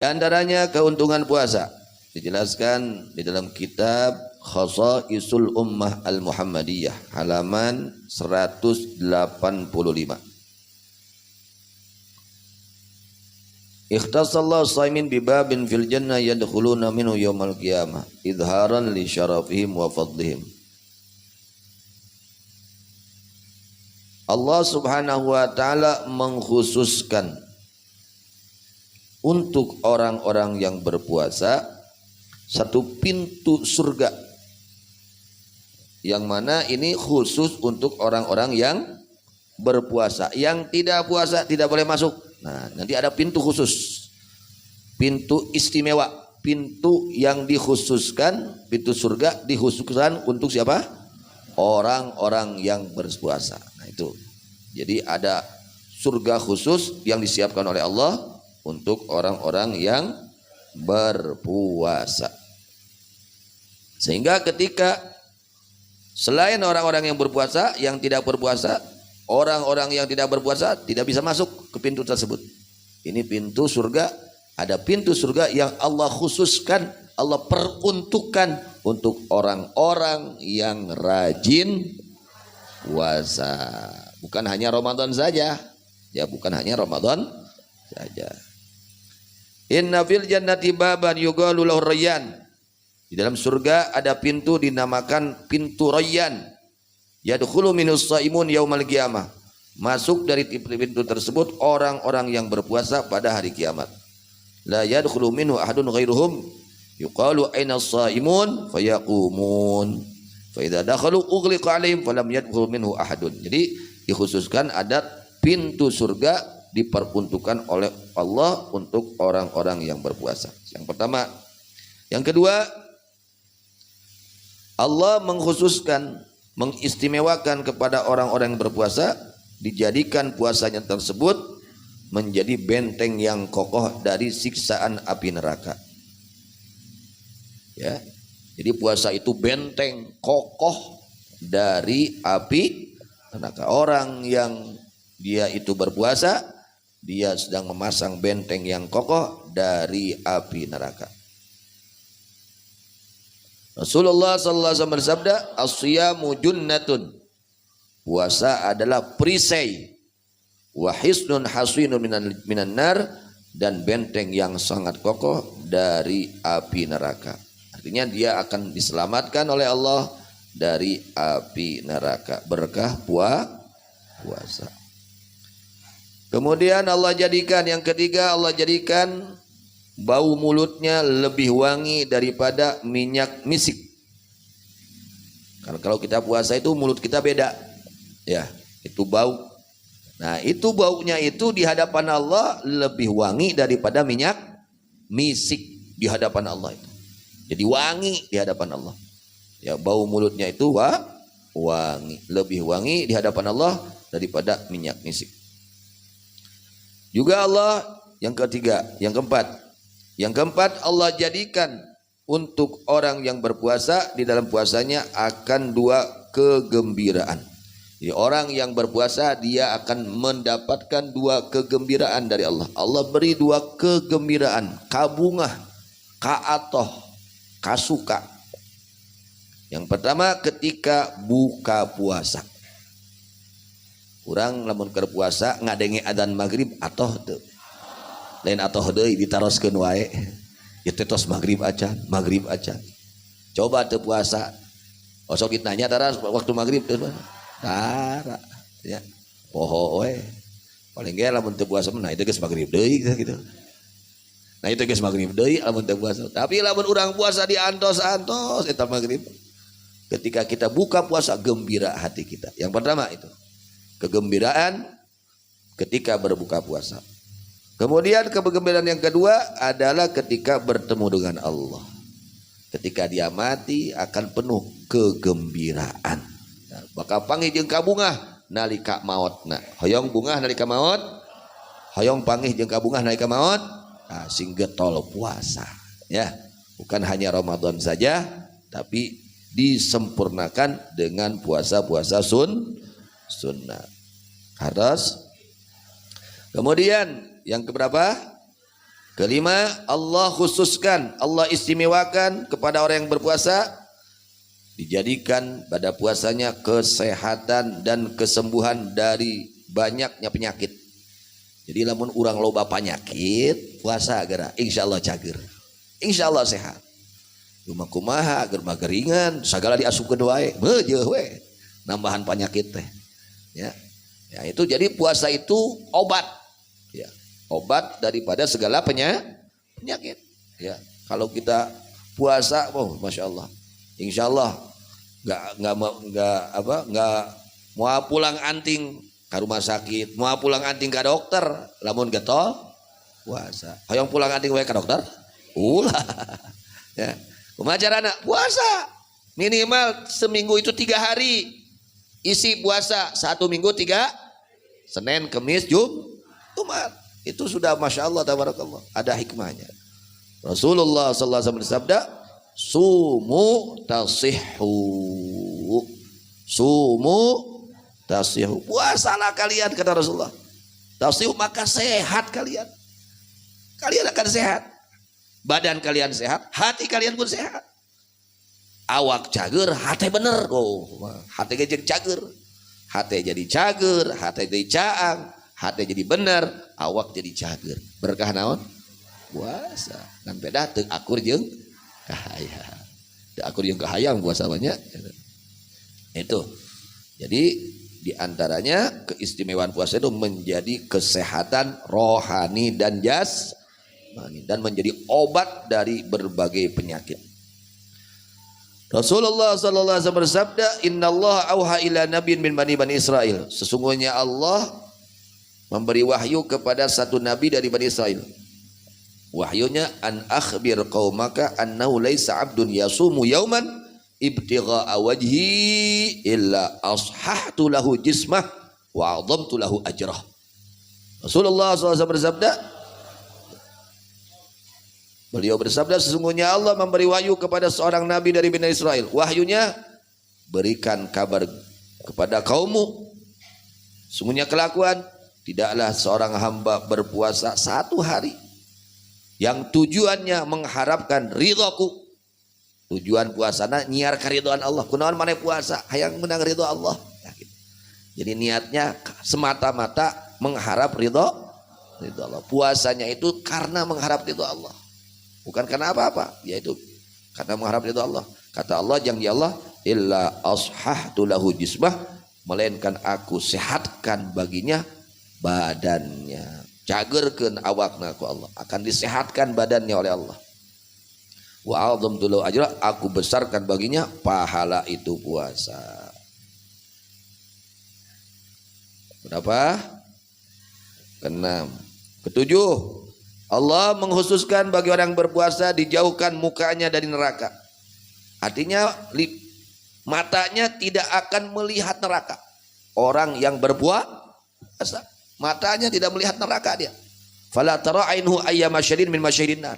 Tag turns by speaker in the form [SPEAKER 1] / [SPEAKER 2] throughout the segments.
[SPEAKER 1] Di antaranya keuntungan puasa dijelaskan di dalam kitab Khashaisul Ummah Al-Muhammadiyah halaman 185. Ikhtasallahu shaimin bibabin fil jannah yadkhuluna minhu yaumal qiyamah idharan li syarafihim wa fadlihim. Allah Subhanahu wa taala mengkhususkan untuk orang-orang yang berpuasa satu pintu surga, yang mana ini khusus untuk orang-orang yang berpuasa. Yang tidak puasa tidak boleh masuk. Nah, nanti ada pintu khusus, pintu istimewa, pintu yang dikhususkan, pintu surga dikhususkan untuk siapa? Orang-orang yang berpuasa. Nah itu, jadi ada surga khusus yang disiapkan oleh Allah untuk orang-orang yang berpuasa. Sehingga ketika selain orang-orang yang berpuasa, yang tidak berpuasa, orang-orang yang tidak berpuasa tidak bisa masuk ke pintu tersebut. Ini pintu surga, ada pintu surga yang Allah khususkan, Allah peruntukkan untuk orang-orang yang rajin puasa. Bukan hanya Ramadan saja, ya bukan hanya Ramadan saja. Inna fil jannati baban yuqalu lahu rayyan. Di dalam surga ada pintu dinamakan pintu Rayyan. Yadkhulu minus shaimun yaumal qiyamah. Masuk dari pintu tersebut orang-orang yang berpuasa pada hari kiamat. La yadkhulu minhu ahadun ghairuhum. Yuqalu aina shaimun fayaqumun. Fa idza dakhalu ughliqa alaihim falam yadkhul minhu ahadun. Jadi dikhususkan ada pintu surga diperuntukkan oleh Allah untuk orang-orang yang berpuasa. Yang pertama. Yang kedua, Allah mengkhususkan, mengistimewakan kepada orang-orang yang berpuasa, dijadikan puasanya tersebut menjadi benteng yang kokoh dari siksaan api neraka. Ya, jadi puasa itu benteng kokoh dari api neraka. Orang yang dia itu berpuasa, dia sedang memasang benteng yang kokoh dari api neraka. Rasulullah sallallahu alaihi wasallam bersabda, "As-siyamu junnatun." Puasa adalah perisai, wa hisnun hasinun minan nar, dan benteng yang sangat kokoh dari api neraka. Artinya dia akan diselamatkan oleh Allah dari api neraka berkah puasa. Kemudian Allah jadikan yang ketiga, Allah jadikan bau mulutnya lebih wangi daripada minyak misik. Karena kalau kita puasa itu mulut kita beda, ya itu bau. Nah itu baunya itu di hadapan Allah lebih wangi daripada minyak misik di hadapan Allah itu. Jadi wangi di hadapan Allah. Ya bau mulutnya itu wangi, lebih wangi di hadapan Allah daripada minyak misik. Juga Allah yang ketiga, yang keempat. Yang keempat, Allah jadikan untuk orang yang berpuasa di dalam puasanya akan dua kegembiraan. Jadi orang yang berpuasa dia akan mendapatkan dua kegembiraan dari Allah. Allah beri dua kegembiraan, kabungah, ka'atoh, kasuka. Yang pertama ketika buka puasa. Orang lamun keur puasa ngadenge adzan maghrib atoh teu. Lain atoh deui ditaroskeun wae. Ya tetos maghrib acan. Coba teu puasa. Sok ditanya tara waktu maghrib teu. Tara ya. Poho we. Paling ge lamun teu puasa mah itu geus maghrib deui gitu. Nah itu geus maghrib deui lamun teu puasa. Tapi lamun urang puasa diantos-antos eta maghrib. Ketika kita buka puasa gembira hati kita. Yang pertama itu kegembiraan ketika berbuka puasa. Kemudian kegembiraan yang kedua adalah ketika bertemu dengan Allah. Ketika dia mati akan penuh kegembiraan. Nah, bakal panggih jeung kabungah nalika maotna. Hoyong bungah nalika maot, hoyong panggih jeung kabungah nalika maot. Nah, sing getol puasa. Ya, bukan hanya Ramadan saja, tapi disempurnakan dengan puasa-puasa sunnah. Harus. Kemudian yang keberapa? Kelima, Allah khususkan, Allah istimewakan kepada orang yang berpuasa, dijadikan pada puasanya kesehatan dan kesembuhan dari banyaknya penyakit. Jadi lamun urang loba penyakit, puasa gara insyaallah cager. Insyaallah sehat. Kumaha agar mageringan, sagala diasupkeun wae, beujeuh we. Nambahan penyakit teh. Ya. Ya itu jadi puasa itu obat. Ya. Obat daripada segala penyakit. Ya, kalau kita puasa, oh masya Allah, insya Allah nggak mau pulang anting ke rumah sakit, mau pulang anting ke dokter, lamun getol puasa. Hayang pulang anting ke dokter, ulah. Ya, kumacarana puasa minimal seminggu itu 3 hari, isi puasa 1 minggu 3, Senin, Kemis, Jumat. Itu sudah masya Allah tabarakallah, ada hikmahnya. Rasulullah sallallahu alaihi wasallam bersabda, sumu tasihhu, sumu tasihhu, puasalah kalian kata Rasulullah, tasihhu maka sehat kalian, kalian akan sehat, badan kalian sehat, hati kalian pun sehat. Awak cager, hati bener, oh hati jadi cager, hati jadi cager, hati jadi caang, hati jadi bener, awak jadi cager. Berkah naon? Puasa. Dan beda teu akur jeung kahayang. Teu akur jeung kahayang puasa banyak. Itu. Jadi di antaranya keistimewaan puasa itu menjadi kesehatan rohani dan jasmani dan menjadi obat dari berbagai penyakit. Rasulullah sallallahu alaihi wasallam bersabda, "Innallaha auha ila nabiyyin min bani Israil." Sesungguhnya Allah memberi wahyu kepada satu nabi dari Bani Israel. Wahyunya an akhbir qaumaka annahu laisa 'abdun yasumu yauman ibtigha'a wajhi illa ashahtu lahu jismah wa 'adhamtu lahu ajrah. Rasulullah SAW bersabda, beliau bersabda, sesungguhnya Allah memberi wahyu kepada seorang nabi dari Bani Israel. Wahyunya, berikan kabar kepada kaummu, sungguhnya kelakuan tidaklah seorang hamba berpuasa 1 hari yang tujuannya mengharapkan ridhoku. Tujuan puasana nyiar keridhaan Allah. Kunaon maneh puasa hayang menang ridho Allah. Nah, gitu. Jadi niatnya semata-mata mengharap ridho Allah. Puasanya itu karena mengharap ridho Allah, bukan karena apa-apa, yaitu karena mengharap ridho Allah. Kata Allah, jangan ya Allah, illa ashahtu lahu jismah, melainkan aku sehatkan baginya badannya. Cagerkeun awakna ku Allah, akan disehatkan badannya oleh Allah. Wa a'dhamtu lahu ajra, aku besarkan baginya pahala itu puasa. Berapa? Keenam. Ketujuh, Allah mengkhususkan bagi orang yang berpuasa dijauhkan mukanya dari neraka. Artinya matanya tidak akan melihat neraka. Orang yang berpuasa matanya tidak melihat neraka dia. Fala tara ainhu ayyama syadin min masyadin nar.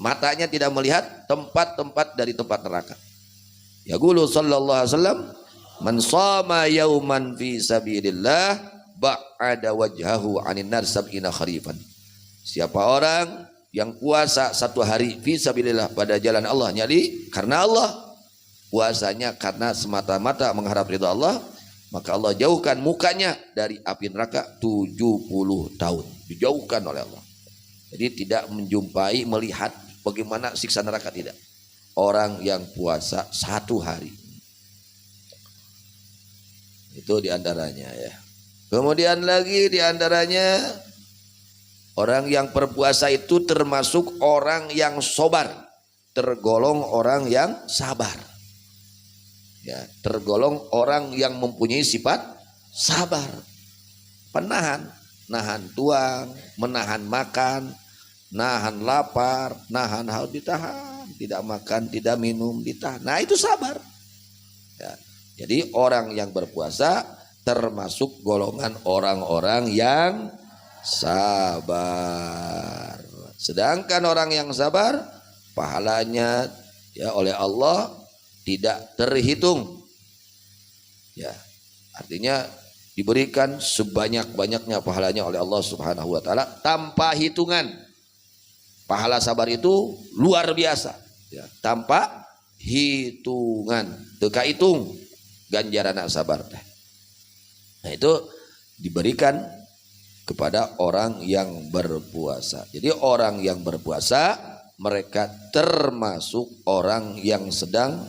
[SPEAKER 1] Matanya tidak melihat tempat-tempat dari tempat neraka. Yaqulu sallallahu alaihi wasallam, man shama yauman fi sabilillah ba'ada wajhahu 'anin nar sab'ina kharifan. Siapa orang yang puasa 1 hari fi sabilillah pada jalan Allah, nyali karena Allah, puasanya karena semata-mata mengharap ridha Allah, maka Allah jauhkan mukanya dari api neraka 70 tahun. Dijauhkan oleh Allah. Jadi tidak menjumpai, melihat bagaimana siksa neraka, tidak. Orang yang puasa 1 hari. Itu diantaranya ya. Kemudian lagi diantaranya, orang yang berpuasa itu termasuk orang yang sobar. Tergolong orang yang sabar. Ya, tergolong orang yang mempunyai sifat sabar, penahan, nahan tuang, menahan makan, nahan lapar, nahan haus ditahan, tidak makan, tidak minum ditahan. Nah itu sabar. Ya, jadi orang yang berpuasa termasuk golongan orang-orang yang sabar. Sedangkan orang yang sabar pahalanya ya oleh Allah tidak terhitung. Ya, artinya diberikan sebanyak-banyaknya pahalanya oleh Allah Subhanahu wa taala tanpa hitungan. Pahala sabar itu luar biasa, ya, tanpa hitungan, teka hitung ganjaran sabar. Nah itu diberikan kepada orang yang berpuasa. Jadi orang yang berpuasa mereka termasuk orang yang sedang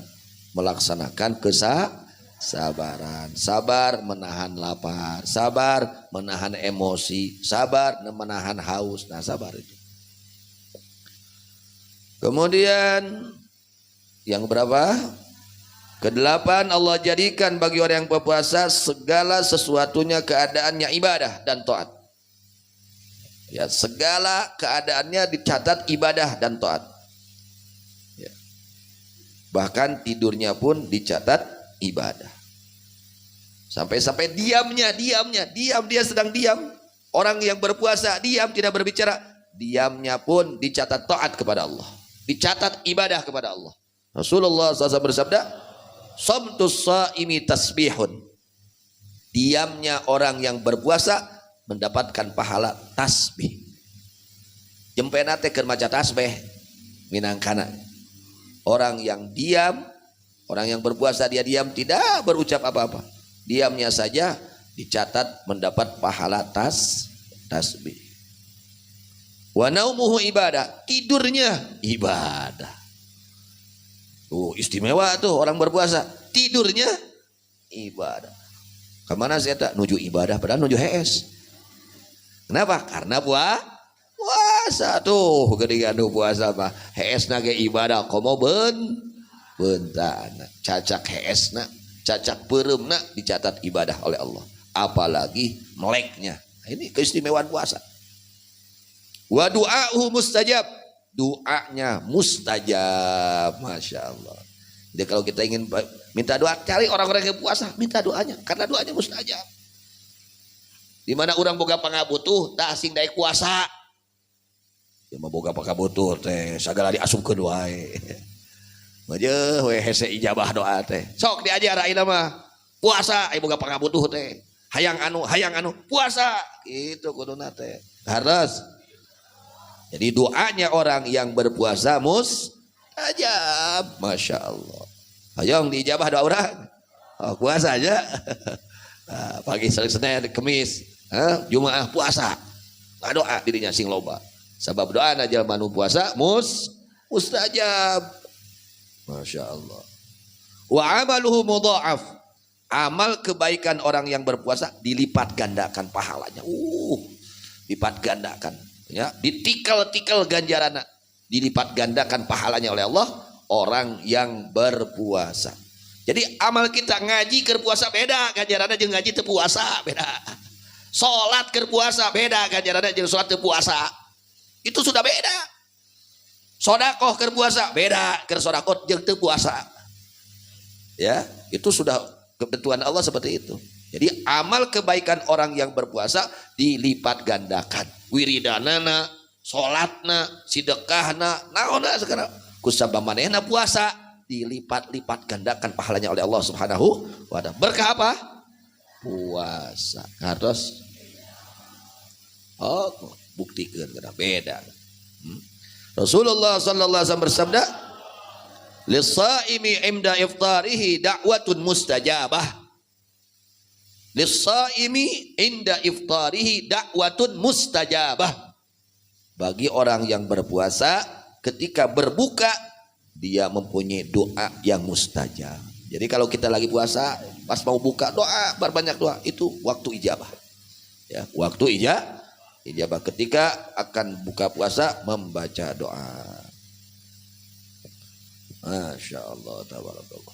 [SPEAKER 1] melaksanakan kesabaran. Sabar menahan lapar, sabar menahan emosi, sabar menahan haus. Nah sabar itu. Kemudian yang berapa? Kedelapan, Allah jadikan bagi orang yang berpuasa segala sesuatunya keadaannya ibadah dan taat. Ya, segala keadaannya dicatat ibadah dan taat. Ya. Bahkan tidurnya pun dicatat ibadah. Sampai-sampai diam dia sedang diam. Orang yang berpuasa diam, tidak berbicara, diamnya pun dicatat taat kepada Allah. Dicatat ibadah kepada Allah. Rasulullah SAW bersabda, "Shamtus shaimi tasbihun." Diamnya orang yang berpuasa mendapatkan pahala tasbih. Jempena teh keur maca tasbih minangkana. Orang yang diam, orang yang berpuasa dia diam, tidak berucap apa-apa. Diamnya saja dicatat mendapat pahala tasbih. Wa naumuhu ibadah, tidurnya ibadah. Istimewa tuh orang berpuasa, tidurnya ibadah. Kemana saya tak nuju ibadah padahal nuju HS. Kenapa? Karena puasa tuh, ketika puasa mah HS nage ibadah, komo bentana, cacak HS na, cacak peremna dicatat ibadah oleh Allah. Apalagi meleknya. Ini keistimewaan puasa. Wa du'a'uhu mustajab, doanya mustajab, masya Allah. Jadi kalau kita ingin minta doa, cari orang-orang yang puasa, minta doanya, karena doanya mustajab. Di mana orang boga pangabutuh, tak asing daek puasa. Ya mah boga pangabutuh teh, sagala diasupkeun wae. Meureun we hese ijabah doa teh. Sok diajar ayeuna mah puasa, aya boga pangabutuh teh. Hayang anu puasa, gitu kuduna teh. Harus. Jadi doanya orang yang berpuasa mustajab, masya Allah. Hayang diijabah doa orang, puasa aja. Pagi Senin, Kemis, Jumaah puasa, doa dirinya sing loba. Sebab doa aja manu puasa mustajab, masya Allah. Wa amaluhu mudha'af, amal kebaikan orang yang berpuasa dilipat gandakan pahalanya. Lipat gandakan. Ya, ditikal-tikal ganjaranna, dilipat gandakan pahalanya oleh Allah orang yang berpuasa. Jadi amal kita ngaji keur puasa beda ganjaranna jeung ngaji teu puasa beda. Salat keur puasa beda ganjaranna jeung salat teu puasa. Itu sudah beda. Sedekah keur puasa beda keur sedekah jeung teu puasa. Ya, itu sudah ketentuan Allah seperti itu. Jadi amal kebaikan orang yang berpuasa dilipat gandakan. Wiridanana, sholatna, sedekahna, naonna sekarang. Kusabab manehna puasa dilipat-lipat gandakan pahalanya oleh Allah Subhanahu wa ta'ala. Berkah apa? Puasa. Harus buktikeun kana beda. Rasulullah sallallahu alaihi wasallam bersabda, "Lis-shaimi 'inda iftarihi da'watun mustajabah." Lis-shaimi 'inda iftarihi da'watun mustajabah. Bagi orang yang berpuasa ketika berbuka dia mempunyai doa yang mustajab. Jadi kalau kita lagi puasa pas mau buka doa, berbanyak doa, itu waktu ijabah. Ya, waktu ijabah ketika akan buka puasa membaca doa. Masya Allah, tabarakallah.